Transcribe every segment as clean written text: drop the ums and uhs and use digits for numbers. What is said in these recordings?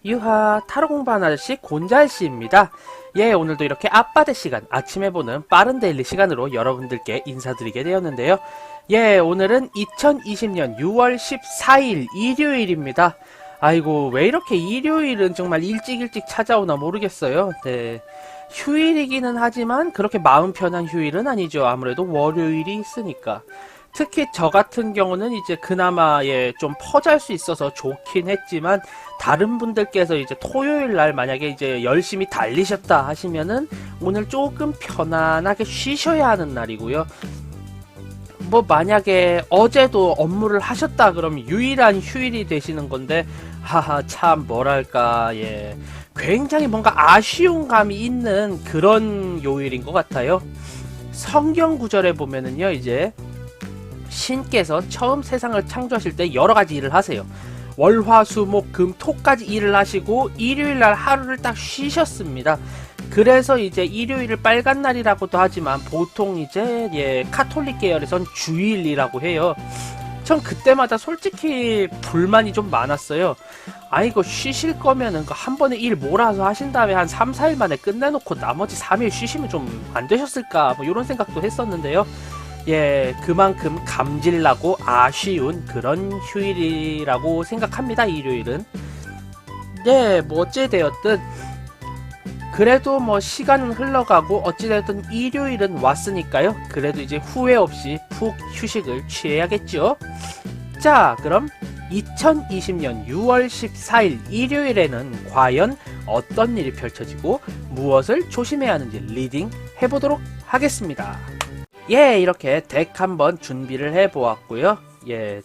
유하 타로 공부하는 아저씨 곤잘씨입니다. 예, 오늘도 이렇게 아빠대 시간, 아침에 보는 빠른 데일리 시간으로 여러분들께 인사드리게 되었는데요. 예, 오늘은 2020년 6월 14일 일요일입니다. 아이고, 왜 이렇게 일요일은 정말 일찍 찾아오나 모르겠어요. 네. 휴일이기는 하지만 그렇게 마음 편한 휴일은 아니죠. 아무래도 월요일이 있으니까. 특히 저 같은 경우는 이제 그나마 좀 퍼잘 수 있어서 좋긴 했지만, 다른 분들께서 이제 토요일 날 만약에 이제 열심히 달리셨다 하시면은 오늘 조금 편안하게 쉬셔야 하는 날이고요. 뭐 만약에 어제도 업무를 하셨다 그러면 유일한 휴일이 되시는 건데, 하하, 참 뭐랄까, 굉장히 뭔가 아쉬운 감이 있는 그런 요일인 것 같아요. 성경 구절에 보면은요, 이제 신께서 처음 세상을 창조하실 때 여러 가지 일을 하세요. 월, 화, 수, 목, 금, 토까지 일을 하시고 일요일날 하루를 딱 쉬셨습니다. 그래서 이제 일요일을 빨간 날이라고도 하지만 보통 이제 카톨릭 계열에선 주일이라고 해요. 전 그때마다 솔직히 불만이 좀 많았어요. 아, 이거 쉬실 거면은 한 번에 일 몰아서 하신 다음에 한 3, 4일 만에 끝내놓고 나머지 3일 쉬시면 좀 안 되셨을까, 뭐 이런 생각도 했었는데요. 그만큼 감질나고 아쉬운 그런 휴일이라고 생각합니다, 일요일은. 뭐 어찌되었든 그래도 뭐 시간은 흘러가고 어찌되었든 일요일은 왔으니까요. 그래도 이제 후회 없이 푹 휴식을 취해야겠죠. 자, 그럼 2020년 6월 14일 일요일에는 과연 어떤 일이 펼쳐지고 무엇을 조심해야 하는지 리딩 해보도록 하겠습니다. 이렇게 덱 한번 준비를 해보았고요.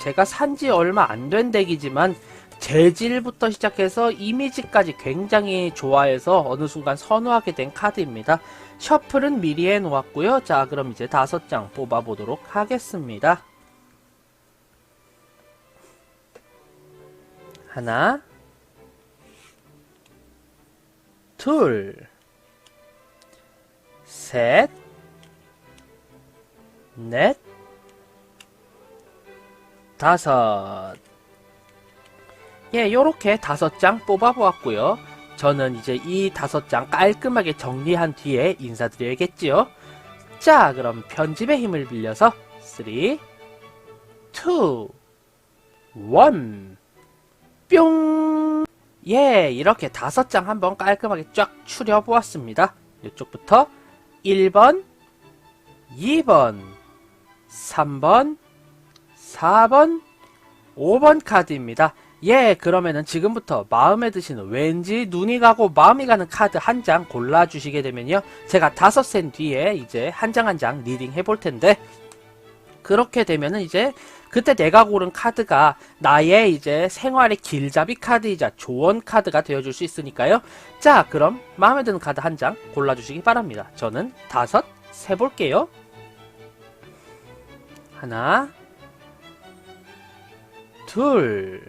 제가 산지 얼마 안 된 덱이지만 재질부터 시작해서 이미지까지 굉장히 좋아해서 어느 순간 선호하게 된 카드입니다. 셔플은 미리 해놓았고요. 자, 그럼 이제 5장 뽑아보도록 하겠습니다. 하나, 둘, 셋, 넷, 다섯. 요렇게 5장 뽑아보았고요. 저는 이제 이 5장 깔끔하게 정리한 뒤에 인사드려야겠지요. 자, 그럼 편집의 힘을 빌려서 3, 2, 1, 뿅! 이렇게 5장 한번 깔끔하게 쫙 추려보았습니다. 이쪽부터 1번, 2번, 3번, 4번, 5번 카드입니다. 그러면은 지금부터 마음에 드시는, 왠지 눈이 가고 마음이 가는 카드 한 장 골라주시게 되면요, 제가 5센 뒤에 이제 한 장 한 장 리딩 해볼 텐데, 그렇게 되면은 이제 그때 내가 고른 카드가 나의 이제 생활의 길잡이 카드이자 조언 카드가 되어줄 수 있으니까요. 자, 그럼 마음에 드는 카드 한 장 골라주시기 바랍니다. 저는 5 세볼게요. 하나, 둘,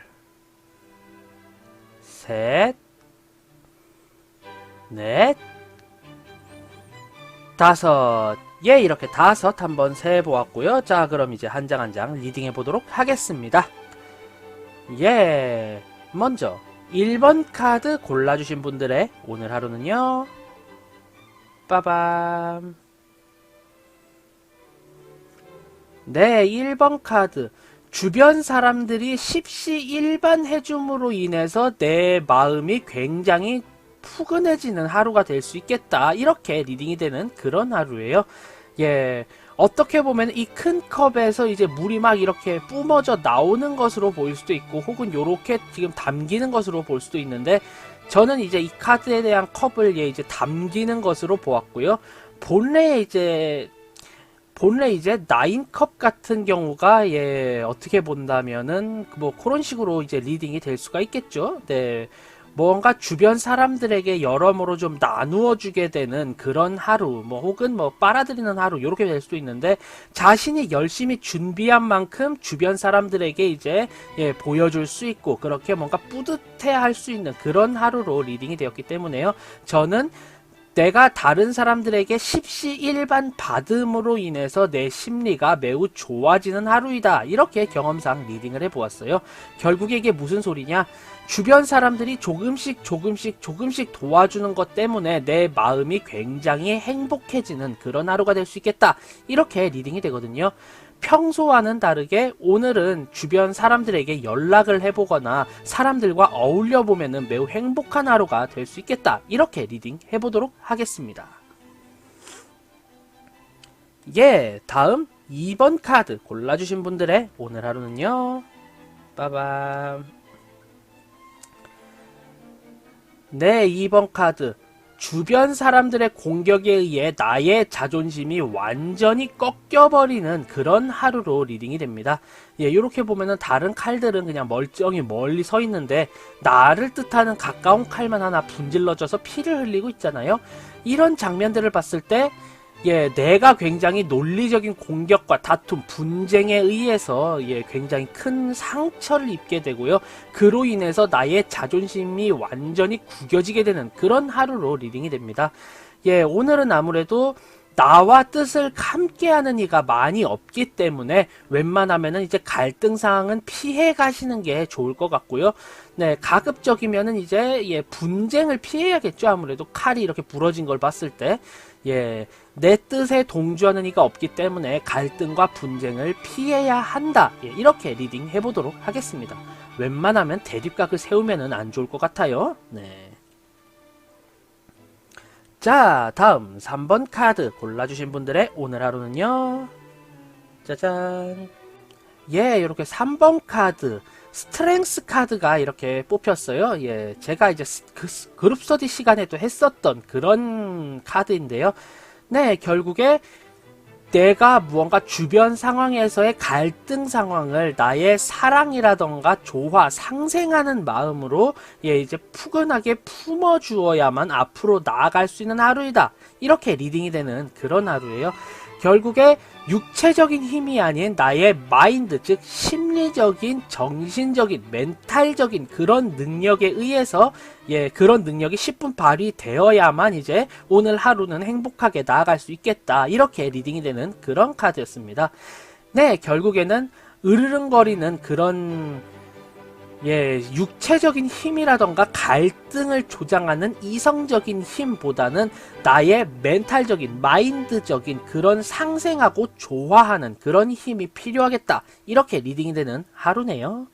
셋, 넷, 5. 이렇게 5 한번 세보았고요. 자, 그럼 이제 한 장 한 장 리딩 해보도록 하겠습니다. 먼저 1번 카드 골라주신 분들의 오늘 하루는요, 빠밤. 1번 카드. 주변 사람들이 십시일반 해줌으로 인해서 내 마음이 굉장히 푸근해지는 하루가 될 수 있겠다, 이렇게 리딩이 되는 그런 하루예요. 어떻게 보면 이 큰 컵에서 이제 물이 막 이렇게 뿜어져 나오는 것으로 보일 수도 있고, 혹은 요렇게 지금 담기는 것으로 볼 수도 있는데, 저는 이제 이 카드에 대한 컵을 이제 담기는 것으로 보았고요. 본래 이제 9컵 같은 경우가 어떻게 본다면은 뭐 그런 식으로 이제 리딩이 될 수가 있겠죠. 뭔가 주변 사람들에게 여러모로 좀 나누어 주게 되는 그런 하루, 뭐 혹은 뭐 빨아들이는 하루, 요렇게 될 수도 있는데, 자신이 열심히 준비한 만큼 주변 사람들에게 이제 보여줄 수 있고, 그렇게 뭔가 뿌듯해 할 수 있는 그런 하루로 리딩이 되었기 때문에요. 저는 내가 다른 사람들에게 십시일반 받음으로 인해서 내 심리가 매우 좋아지는 하루이다, 이렇게 경험상 리딩을 해보았어요. 결국에 이게 무슨 소리냐, 주변 사람들이 조금씩 도와주는 것 때문에 내 마음이 굉장히 행복해지는 그런 하루가 될 수 있겠다. 이렇게 리딩이 되거든요. 평소와는 다르게 오늘은 주변 사람들에게 연락을 해보거나 사람들과 어울려 보면은 매우 행복한 하루가 될 수 있겠다. 이렇게 리딩 해보도록 하겠습니다. 예, 다음 2번 카드 골라주신 분들의 오늘 하루는요. 빠밤. 네, 2번 카드. 주변 사람들의 공격에 의해 나의 자존심이 완전히 꺾여버리는 그런 하루로 리딩이 됩니다. 예, 이렇게 보면은 다른 칼들은 그냥 멀쩡히 멀리 서 있는데 나를 뜻하는 가까운 칼만 하나 분질러져서 피를 흘리고 있잖아요. 이런 장면들을 봤을 때 예, 내가 굉장히 논리적인 공격과 다툼, 분쟁에 의해서 예, 굉장히 큰 상처를 입게 되고요. 그로 인해서 나의 자존심이 완전히 구겨지게 되는 그런 하루로 리딩이 됩니다. 예, 오늘은 아무래도 나와 뜻을 함께하는 이가 많이 없기 때문에 웬만하면은 이제 갈등 상황은 피해 가시는 게 좋을 것 같고요. 네, 가급적이면은 이제 예, 분쟁을 피해야겠죠. 아무래도 칼이 이렇게 부러진 걸 봤을 때. 예, 내 뜻에 동조하는 이가 없기 때문에 갈등과 분쟁을 피해야 한다. 예, 이렇게 리딩 해보도록 하겠습니다. 웬만하면 대립각을 세우면은 안 좋을 것 같아요. 네. 자, 다음 3번 카드 골라주신 분들의 오늘 하루는요. 짜잔. 예, 이렇게 3번 카드. 스트렝스 카드가 이렇게 뽑혔어요. 예, 제가 이제 그룹 스터디 시간에도 했었던 그런 카드인데요. 네, 결국에 내가 무언가 주변 상황에서의 갈등 상황을 나의 사랑이라던가 조화, 상생하는 마음으로 예, 이제 푸근하게 품어주어야만 앞으로 나아갈 수 있는 하루이다. 이렇게 리딩이 되는 그런 하루예요. 결국에 육체적인 힘이 아닌 나의 마인드, 즉 심리적인, 정신적인, 멘탈적인 그런 능력에 의해서 예, 그런 능력이 10분 발휘되어야만 이제 오늘 하루는 행복하게 나아갈 수 있겠다. 이렇게 리딩이 되는 그런 카드였습니다. 네, 결국에는 으르렁거리는 그런 예, 육체적인 힘이라던가 갈등을 조장하는 이성적인 힘보다는 나의 멘탈적인, 마인드적인 그런 상생하고 조화하는 그런 힘이 필요하겠다. 이렇게 리딩이 되는 하루네요.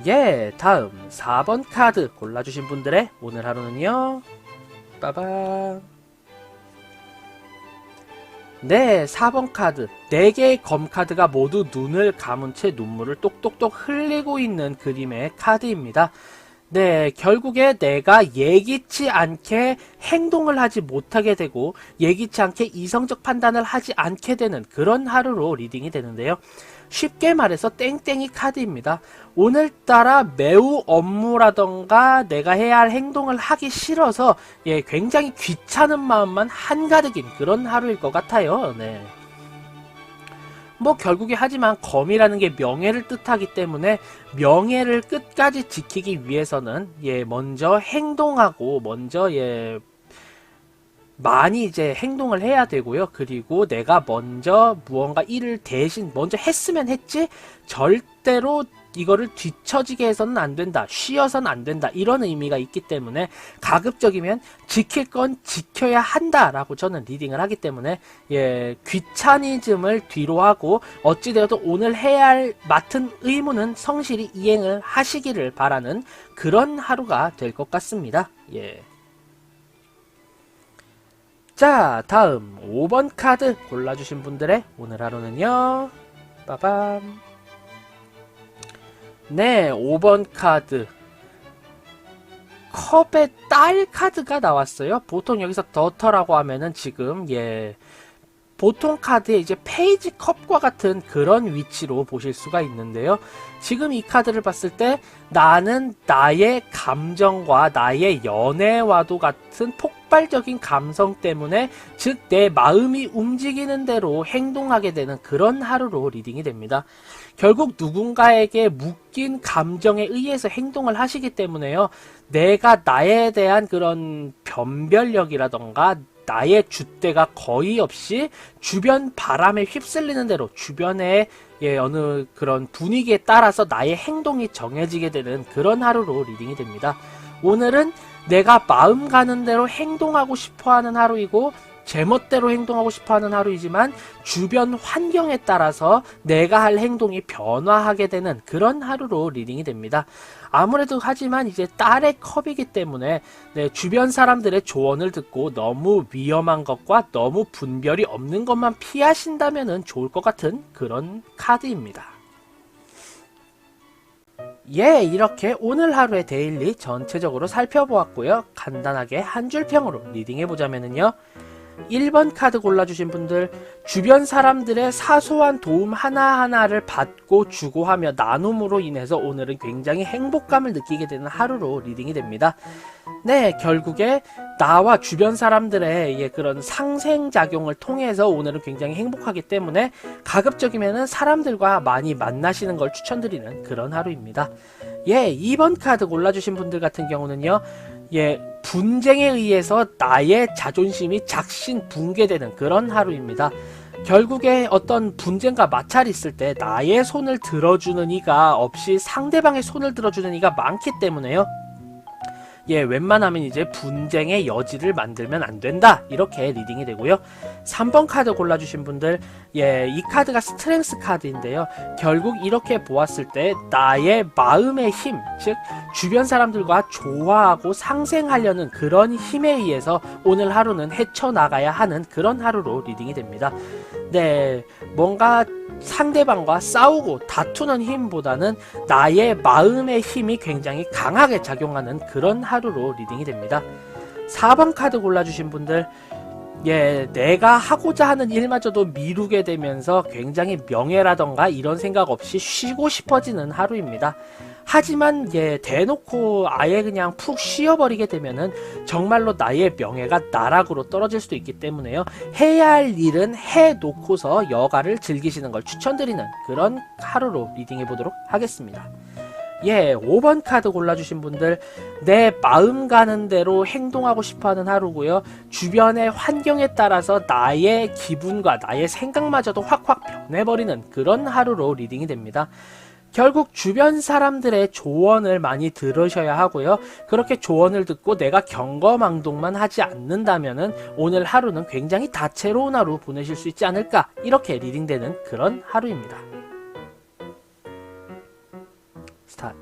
예, 다음 4번 카드 골라주신 분들의 오늘 하루는요. 빠밤. 네, 4번 카드. 4개의 검카드가 모두 눈을 감은 채 눈물을 똑똑똑 흘리고 있는 그림의 카드입니다. 네, 결국에 내가 예기치 않게 행동을 하지 못하게 되고 예기치 않게 이성적 판단을 하지 않게 되는 그런 하루로 리딩이 되는데요. 쉽게 말해서 땡땡이 카드입니다. 오늘따라 매우 업무라던가 내가 해야 할 행동을 하기 싫어서 예, 굉장히 귀찮은 마음만 한가득인 그런 하루일 것 같아요. 네. 뭐 결국에 하지만 검이라는 게 명예를 뜻하기 때문에 명예를 끝까지 지키기 위해서는 예, 먼저 행동하고 먼저 예, 많이 이제 행동을 해야 되고요. 그리고 내가 먼저 무언가 일을 대신 먼저 했으면 했지 절대로 이거를 뒤처지게 해서는 안 된다. 쉬어서는 안 된다. 이런 의미가 있기 때문에 가급적이면 지킬 건 지켜야 한다라고 저는 리딩을 하기 때문에 예, 귀차니즘을 뒤로 하고 어찌되어도 오늘 해야 할 맡은 의무는 성실히 이행을 하시기를 바라는 그런 하루가 될 것 같습니다. 예. 자, 다음 5번 카드 골라주신 분들의 오늘 하루는요. 빠밤. 네, 5번 카드. 컵의 딸 카드가 나왔어요. 보통 여기서 더터라고 하면은 지금 예, 보통 카드에 이제 페이지 컵과 같은 그런 위치로 보실 수가 있는데요. 지금 이 카드를 봤을 때 나는 나의 감정과 나의 연애와도 같은 폭발적인 감성 때문에 즉 내 마음이 움직이는 대로 행동하게 되는 그런 하루로 리딩이 됩니다. 결국 누군가에게 묶인 감정에 의해서 행동을 하시기 때문에요. 내가 나에 대한 그런 변별력이라던가 나의 줏대가 거의 없이 주변 바람에 휩쓸리는 대로 주변의 어느 그런 분위기에 따라서 나의 행동이 정해지게 되는 그런 하루로 리딩이 됩니다. 오늘은 내가 마음 가는 대로 행동하고 싶어하는 하루이고 제멋대로 행동하고 싶어하는 하루이지만 주변 환경에 따라서 내가 할 행동이 변화하게 되는 그런 하루로 리딩이 됩니다. 아무래도 하지만 이제 딸의 컵이기 때문에 주변 사람들의 조언을 듣고 너무 위험한 것과 너무 분별이 없는 것만 피하신다면 좋을 것 같은 그런 카드입니다. 이렇게 오늘 하루의 데일리 전체적으로 살펴보았고요. 간단하게 한 줄 평으로 리딩해보자면요. 1번 카드 골라주신 분들, 주변 사람들의 사소한 도움 하나하나를 받고 주고 하며 나눔으로 인해서 오늘은 굉장히 행복감을 느끼게 되는 하루로 리딩이 됩니다. 결국에 나와 주변 사람들의 그런 상생작용을 통해서 오늘은 굉장히 행복하기 때문에 가급적이면 사람들과 많이 만나시는 걸 추천드리는 그런 하루입니다. 2번 카드 골라주신 분들 같은 경우는요, 분쟁에 의해서 나의 자존심이 작신 붕괴되는 그런 하루입니다. 결국에 어떤 분쟁과 마찰이 있을 때 나의 손을 들어주는 이가 없이 상대방의 손을 들어주는 이가 많기 때문에요. 웬만하면 이제 분쟁의 여지를 만들면 안 된다, 이렇게 리딩이 되고요. 3번 카드 골라주신 분들, 이 카드가 스트렝스 카드인데요. 결국 이렇게 보았을 때 나의 마음의 힘, 즉 주변 사람들과 조화하고 상생하려는 그런 힘에 의해서 오늘 하루는 헤쳐나가야 하는 그런 하루로 리딩이 됩니다. 뭔가 상대방과 싸우고 다투는 힘보다는 나의 마음의 힘이 굉장히 강하게 작용하는 그런 하루로 리딩이 됩니다. 4번 카드 골라주신 분들, 내가 하고자 하는 일마저도 미루게 되면서 굉장히 명예라던가 이런 생각 없이 쉬고 싶어지는 하루입니다. 하지만 대놓고 아예 그냥 푹 쉬어버리게 되면은 정말로 나의 명예가 나락으로 떨어질 수도 있기 때문에요. 해야 할 일은 해놓고서 여가를 즐기시는 걸 추천드리는 그런 하루로 리딩해 보도록 하겠습니다. 5번 카드 골라주신 분들, 내 마음 가는 대로 행동하고 싶어하는 하루고요. 주변의 환경에 따라서 나의 기분과 나의 생각마저도 확확 변해버리는 그런 하루로 리딩이 됩니다. 결국 주변 사람들의 조언을 많이 들으셔야 하고요. 그렇게 조언을 듣고 내가 경거망동만 하지 않는다면은 오늘 하루는 굉장히 다채로운 하루 보내실 수 있지 않을까, 이렇게 리딩되는 그런 하루입니다. 스타트.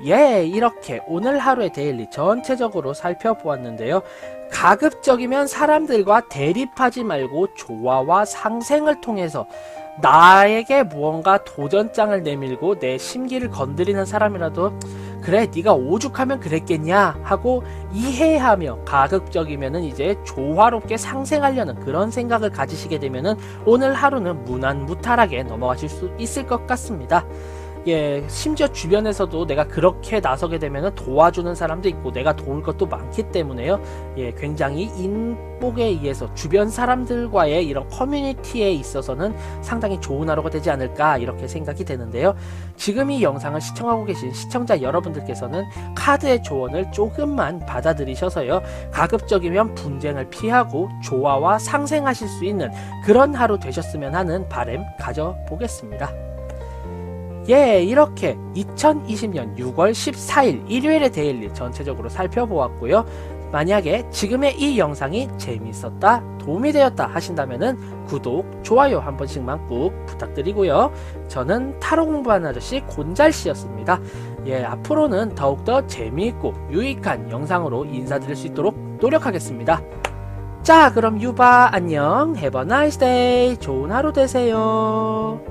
이렇게 오늘 하루의 데일리 전체적으로 살펴보았는데요. 가급적이면 사람들과 대립하지 말고 조화와 상생을 통해서 나에게 무언가 도전장을 내밀고 내 심기를 건드리는 사람이라도 그래 네가 오죽하면 그랬겠냐 하고 이해하며 가급적이면은 이제 조화롭게 상생하려는 그런 생각을 가지시게 되면은 오늘 하루는 무난무탈하게 넘어가실 수 있을 것 같습니다. 심지어 주변에서도 내가 그렇게 나서게 되면 도와주는 사람도 있고 내가 도울 것도 많기 때문에요. 굉장히 인복에 의해서 주변 사람들과의 이런 커뮤니티에 있어서는 상당히 좋은 하루가 되지 않을까, 이렇게 생각이 되는데요. 지금 이 영상을 시청하고 계신 시청자 여러분들께서는 카드의 조언을 조금만 받아들이셔서요. 가급적이면 분쟁을 피하고 조화와 상생하실 수 있는 그런 하루 되셨으면 하는 바람 가져보겠습니다. 이렇게 2020년 6월 14일 일요일의 데일리 전체적으로 살펴보았고요. 만약에 지금의 이 영상이 재밌었다, 도움이 되었다 하신다면은 구독, 좋아요 한 번씩만 꾹 부탁드리고요. 저는 타로 공부하는 아저씨 곤잘씨였습니다. 앞으로는 더욱더 재미있고 유익한 영상으로 인사드릴 수 있도록 노력하겠습니다. 자, 그럼 유바 안녕, have a nice day, 좋은 하루 되세요.